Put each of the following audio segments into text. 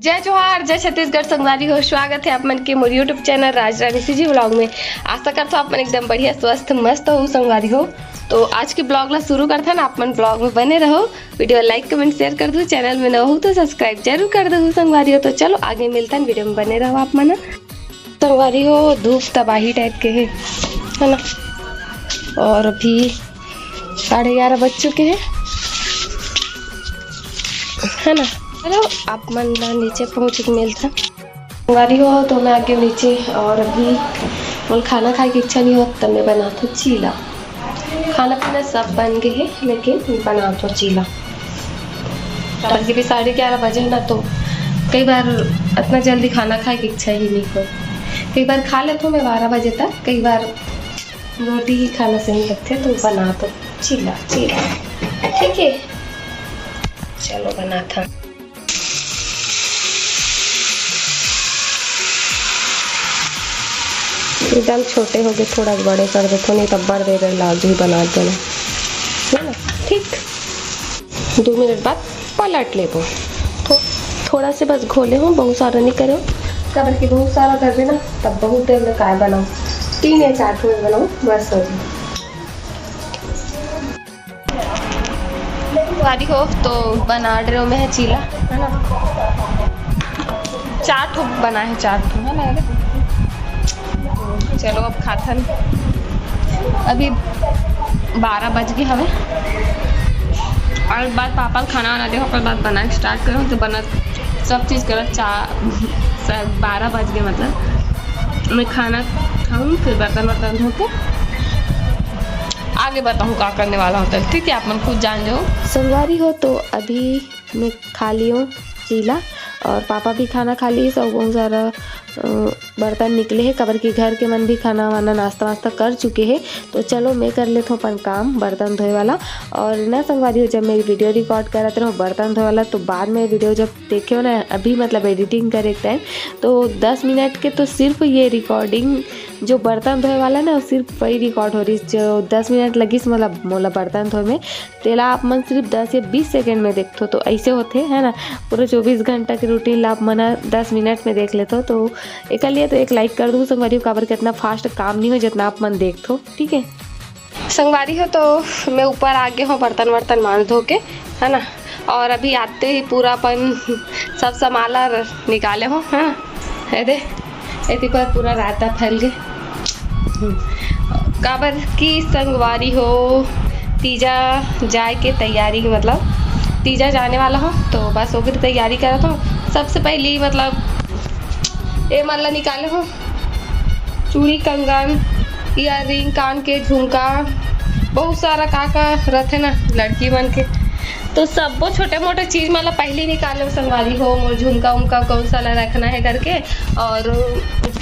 जय जोहार, जय छत्तीसगढ़। संगवारी हो, स्वागत है आप मन के मोर यूट्यूब चैनल राज रानी सी जी व्लॉग में। आशा करता हूँ आप मन एकदम बढ़िया स्वस्थ मस्त हो संगवारी हो। तो आज के ब्लॉग ला शुरू करता ना, आप मन ब्लॉग में बने रहो। वीडियो लाइक कमेंट शेयर कर दो, चैनल में न हो तो सब्सक्राइब जरूर कर दो संगवारी हो। तो चलो आगे मिलता है, वीडियो में बने रहो आप मन। संगवारी हो, धूप तबाही टाइप के है ना, और अभी 11:30 बज चुके हैं है ना। हेलो, आप मन नीचे पहुँच के मिलता संगवारी हो। तो मैं आगे नीचे, और अभी बोल खाना खाए की इच्छा नहीं हो तब मैं बना तो चीला। खाना पीना सब बन गए हैं, लेकिन बना तो चीला। बल्कि भी 11:30 बजे ना, तो कई बार इतना जल्दी खाना खाए की इच्छा ही नहीं हो। कई बार खा लेता हूँ मैं 12 बजे तक, कई बार रोटी ही खाना सही लगते, तो बना तो चीला ठीक है। चलो बना था। एकदम छोटे हो गए, थोड़ा बड़े कर देते, नहीं तब बड़ दे लाजू ही बना देना है ना। ठीक, 2 मिनट बाद पलट ले वो। थोड़ा से बस घोले हो, बहुत सारा नहीं करे हो। कबर की बहुत सारा कर देना, तब बहुत देर में काय बनाओ, 3 या 4 में बनाओ बस हो जाए हो। तो बना रहे हो मैं चीला है ना, 4 ठो बना है, 4 ठो है ना। चलो अब खाथन, अभी 12 बज गए हमें, और बाद पापा खाना वाना दे, और बाद बना स्टार्ट करो। तो बना सब चीज़ करो, 12 बज गए, मतलब मैं खाना खाऊँ, फिर बर्तन धो के आगे बताऊँ क्या करने वाला होता है। ठीक है, आप मन खुद जान जाओ संगवारी हो। तो अभी मैं खा ली हूँ चीला, और पापा भी खाना खा लिए। सब बहुत सारा बर्तन निकले हैं, कबर की घर के मन भी खाना वाना नाश्ता वास्ता कर चुके हैं। तो चलो मैं कर लेता हूँ अपन काम, बर्तन धोए वाला। और ना संगवारी हो, जब मैं वीडियो रिकॉर्ड कर रहा था बर्तन धोए वाला, तो बाद में वीडियो जब देखे हो ना, अभी मतलब एडिटिंग करे टाइम, तो 10 मिनट के तो सिर्फ ये रिकॉर्डिंग जो बर्तन धोए वाला ना, सिर्फ वही रिकॉर्ड हो रही। जो 10 मिनट लगी मतलब मोला बर्तन धोए में, तेला आप मन सिर्फ 10 या 20 सेकेंड में देखते हो। तो ऐसे होते है ना, पूरा 24 घंटा की रूटीन ला आप मना 10 मिनट में देख लेते हो। तो एक लिए तो एक लाइक कर दूँ संगवारी हो, काबर के इतना फास्ट काम नहीं हो जितना आप मन देखते हो। ठीक है संगवारी हो, तो मैं ऊपर आ गया हूँ बर्तन मांज धो के है ना। और अभी आते ही पूरा अपन सब समाला निकाले हो है ना। ऐसे पर पूरा रायता फैल गए, काबर की संगवारी हो तीजा जाए के तैयारी, मतलब तीजा जाने वाला हो। तो बस ओकर तैयारी करा था। सबसे पहले मतलब ये माला निकाले हो, चूड़ी कंगन, इयररिंग, कान के झुमका, बहुत सारा का रहते ना लड़की बन के। तो सब वो छोटे मोटे चीज़ मतलब पहले निकाले संगवारी हो। मोर झुमका उमका कौन सा ला रखना है करके, और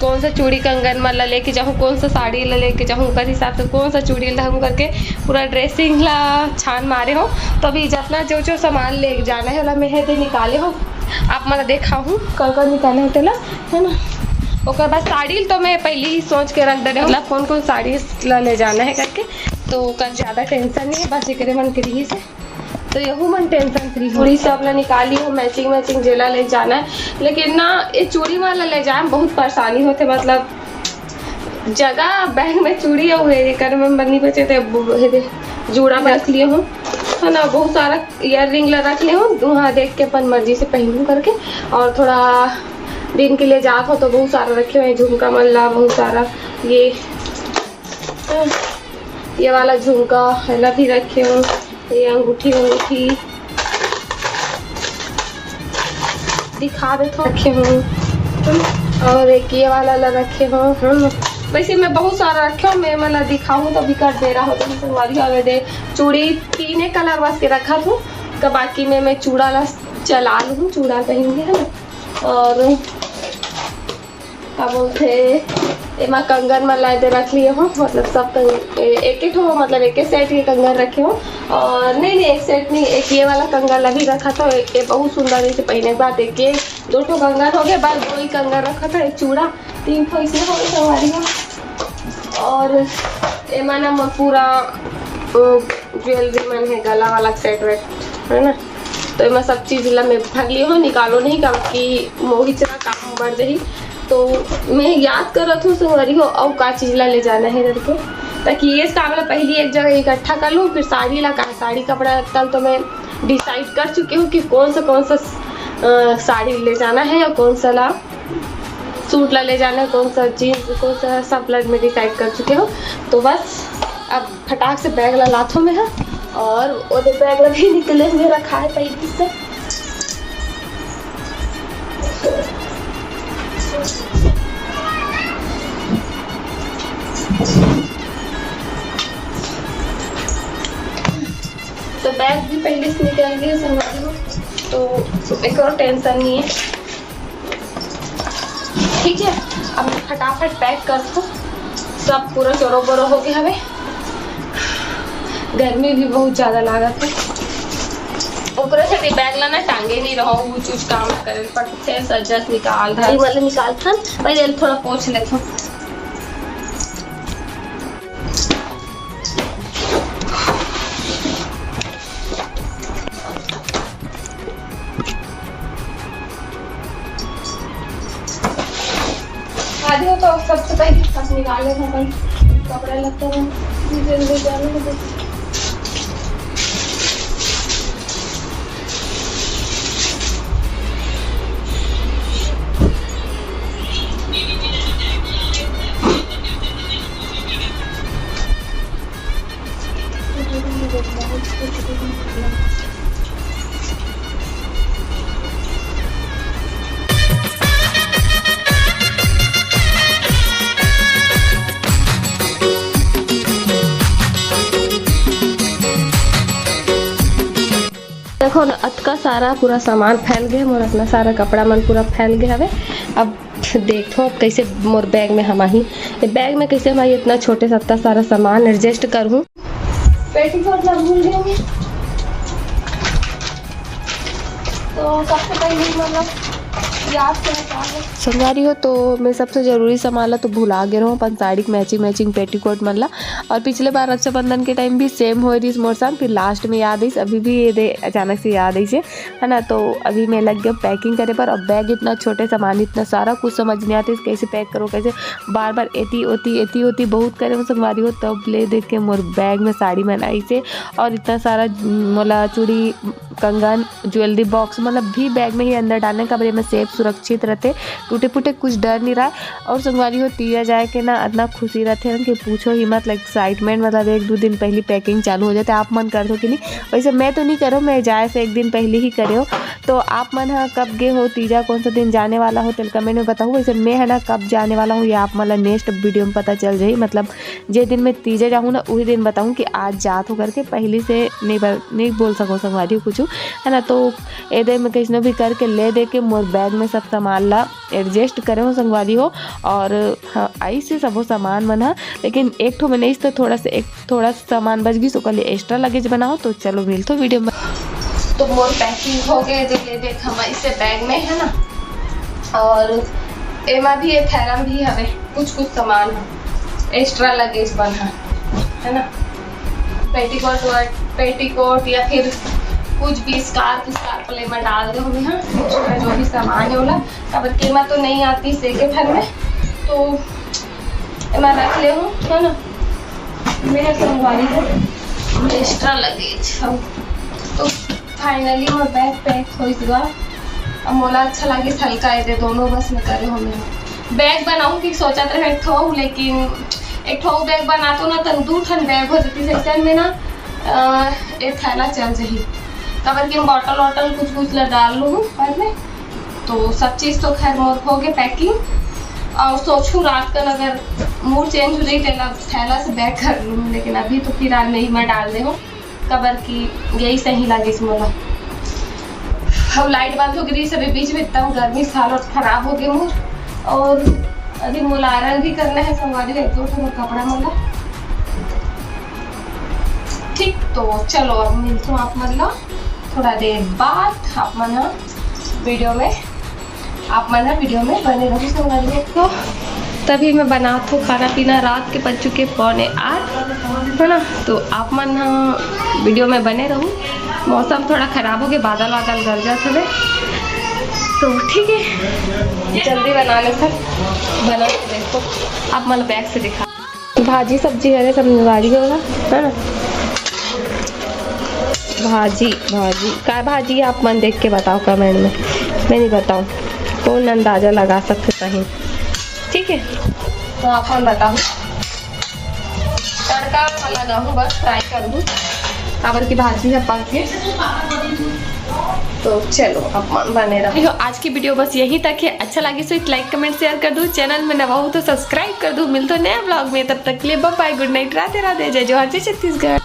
कौन सा चूड़ी कंगन मतलब लेके जाऊँ, कौन सा साड़ी ला लेके जाऊँ, उस हिसाब से कौन सा चूड़ी ला करके पूरा ड्रेसिंग ला छान मारे हो। तो अभी जितना जो सामान ले जाना है वाला मैं है निकाले हो, आप मतलब देखा हूँ कल निकाले होते ला है ना। और बाद साड़ी तो मैं पहले ही सोच के रख दे रही हूँ, मतलब कौन साड़ी ले जाना है करके। तो कल ज़्यादा टेंशन नहीं है, बस एक मन फ्री से, तो यहू मन टेंशन फ्री। चूड़ी सब ला निकाली हूँ, मैचिंग जेला ले जाना है। लेकिन ना ये चूड़ी वाला ले जाए में बहुत परेशानी होते, मतलब जगह बैग में चूड़ी और कर में बनी बचे थे, जूड़ा में रख लिए हूँ है ना। बहुत सारा इयररिंग ला रख लिए हूँ, वहाँ देख के अपन मर्जी से पहनूँ करके। और थोड़ा दिन के लिए जात हो तो बहुत सारा रखे हुए हैं, झुमका मल्ला बहुत सारा, ये वाला झुमका है भी रखे हूँ, ये अंगूठी दिखा देता रखे हूँ, और एक ये वाला ला रखे हूँ। वैसे मैं बहुत सारा रखे हूँ, मैं मतलब दिखाऊँ तो भी कर दे रहा होता है संगवारी। और दे चूड़ी 3 कलर बस के रखा था, तो बाकी में मैं चूड़ा ला चला लूँ, चूड़ा पहनूँगी है ना। और क्या बोलते एमा कंगन मला दे रख लिए हो, मतलब सब एक हो, मतलब एक सेट के कंगन रखे हो। और नहीं एक सेट नहीं, एक ये वाला कंगन अभी रखा था, ये बहुत सुंदर है पहने के बाद। एक 2 ठो कंगन हो गए, बस 2 ही कंगन रखा था, एक चूड़ा 3 ठो इसमें हो संगवारी हो। और एमा ना पूरा ज्वेलरी मन है, गला वाला सेट है ना। तो मैं सब चीज़ ला मैं भर ली हूँ, निकालो नहीं काम कि मोही चला काम बढ़ जाही। तो मैं याद कर रहा हूँ संगवारी हो और का चीज़ ला ले जाना है करके, ताकि ये काम ला पहली एक जगह इकट्ठा कर लूँ। फिर साड़ी ला का साड़ी कपड़ा तल तो मैं डिसाइड कर चुकी हूँ कि कौन सा साड़ी ले जाना है और कौन सा ला सूट ला ले जाना है, कौन सा जीन्स कौन सा सब ला मैं डिसाइड कर चुकी हूँ। तो बस अब फटाक से बैग ला लाथों में है और वो बैग ला भी निकले हुए रखा है पहले से। तो बैग भी पहले से निकल गया संभाल लो, तो एक और टेंशन नहीं है। ठीक है, अब मैं फटाफट पैक कर दूँ, सब पूरा चोरो बोरो हो गया। हमें गर्मी भी बहुत ज़्यादा लागत है, ऊपर से बैग लाना टांगे नहीं रहो, वो चूज काम करे पड़ते सजस निकाल वाले निकाल था। पहले थोड़ा पोंछ लेता हूँ। तो सबसे पहले सब निकाले कपड़ा लगता है जल्दी जाने। देखो ना अतका सारा पूरा सामान फैल गया, मोर अपना सारा कपड़ा मन पूरा फैल गया हवे। अब देखो अब कैसे मोर बैग में हम ही बैग में कैसे हम इतना छोटे सत्ता सारा सामान एडजस्ट करूँ। पेटीकोट ना भूल गए तो सबसे पहले मतलब याद संगवारी हो तो मैं सबसे ज़रूरी सामान तो भुला गए रहूँ अपन साड़ी मैचिंग पेटीकोट मन ला। और पिछले बार रक्षाबंधन के टाइम भी सेम हो रही मोर साथ, फिर लास्ट में याद आई, अभी भी ये अचानक से याद आई से है ना। तो अभी मैं लग गया पैकिंग करे पर। अब बैग इतना छोटे सामान इतना सारा कुछ समझ नहीं आती कैसे पैक करो, कैसे बार बार एती होती बहुत करे वो संगवारी हो। तब ले देख के मोर बैग में साड़ी मन आई से और इतना सारा मोला चूड़ी कंगन ज्वेलरी बॉक्स मतलब भी बैग में ही अंदर डालने का बड़े में सेफ सुरक्षित रहते, टूटे फूटे कुछ डर नहीं रहा। और संगवारी हो तीजा जाए के ना इतना खुशी रहते हैं कि पूछो ही मत, लाइक एक्साइटमेंट मतलब 1-2 दिन पहले पैकिंग चालू हो जाते। आप मन कर दो कि नहीं, वैसे मैं तो नहीं करो, मैं जाए से 1 दिन पहले ही करे हो। तो आप मन हाँ कब गए हो तीजा कौन सा दिन जाने वाला हो तेल कमेंट में बताओ। वैसे मैं है ना कब जाने वाला हूँ ये आप मतलब नेक्स्ट वीडियो में पता चल जाए, मतलब जे दिन मैं तीजा जाऊँ ना वही दिन बताऊँ कि आज जात हो करके, पहले से नहीं बोल सको संगवारी हो कुछ है ना। तो ए दे में कैसे भी करके ले दे के मोर बैग में सब सामान ला एडजस्ट करे हो संगवारी हो। और हाँ आई से सब सामान बना, लेकिन एक ठो में नहीं तो थोड़ा सामान बच गई, सो कल एक्स्ट्रा लगेज बनाओ। तो चलो मिल तो वीडियो में। तो मोर पैकिंग हो गए देख हमारे से बैग में है ना। और एमा भी एक थैला भी हवे कुछ सामान एक्स्ट्रा लगेज बना है ना। पेटीकोट या फिर कुछ भी स्कार्फ ले में डाल दो हमें। हाँ जो भी सामान है बोला अब कीमत तो नहीं आती सेके भर में, तो मैं रख ले हूँ है ना। मैं संगवारी है एक्स्ट्रा लगेज। तो फाइनली मोर बैग पैक हो गया। अब मोला अच्छा लगे हल्का है दोनों बस में करे हमें बैग बनाऊँ कि सोचा था एक ठो, लेकिन एक ठो बैग बना तो ना तन 2 ठन बैग हो जाती सेक्शन में ना एक थैला चल जाही। कबर की बॉटल कुछ ला डाल लूँ बाद में। तो सब चीज़ तो खैर मोर हो गए पैकिंग। और सोचूँ रात का अगर मूड चेंज हो जाए थैला से बैग कर लूँ, लेकिन अभी तो फिलहाल नहीं मैं डाल दे हूँ कबर की यही सही लगे इस मोला। अब लाइट बंद हो गई सभी बीच में इतना गर्मी हालत खराब हो गई मोर। और अभी मुलारा भी करना है संगवारी एक दो कपड़ा मोला। ठीक तो चलो अब मिलते हूँ आप मतलब थोड़ा देर बाद। आप मना वीडियो में बने रहो संगवारी। तो तभी मैं बनाती हूँ खाना पीना। रात के बज चुके 7:45 है ना। तो आप मन वीडियो में बने रहो। मौसम थोड़ा ख़राब हो गया, बादल वादल गरजा थे, तो ठीक है जल्दी बनाने सर बना। देखो आप मतलब बैग से दिखा, भाजी सब्जी है सब भाजी होगा है ना। भाजी क्या भाजी है आप मन देख के बताओ कमेंट में, मैं नहीं बताऊँ, कौन अंदाज़ा लगा सकते सही, ठीक है। तो आप मन बताओ, तड़का लगा हूँ बस फ्राई कर दूँ, चावल की भाजी है पक के, तो चलो अब बने रहो। आज की वीडियो बस यही तक है, अच्छा लगे तो लाइक कमेंट शेयर कर दूँ, चैनल में नवा हो तो सब्सक्राइब कर दूँ। मिलते नए ब्लॉग में, तब तक के लिए bye bye, good night, Radhe Radhe, जय जोहार, जय छत्तीसगढ़।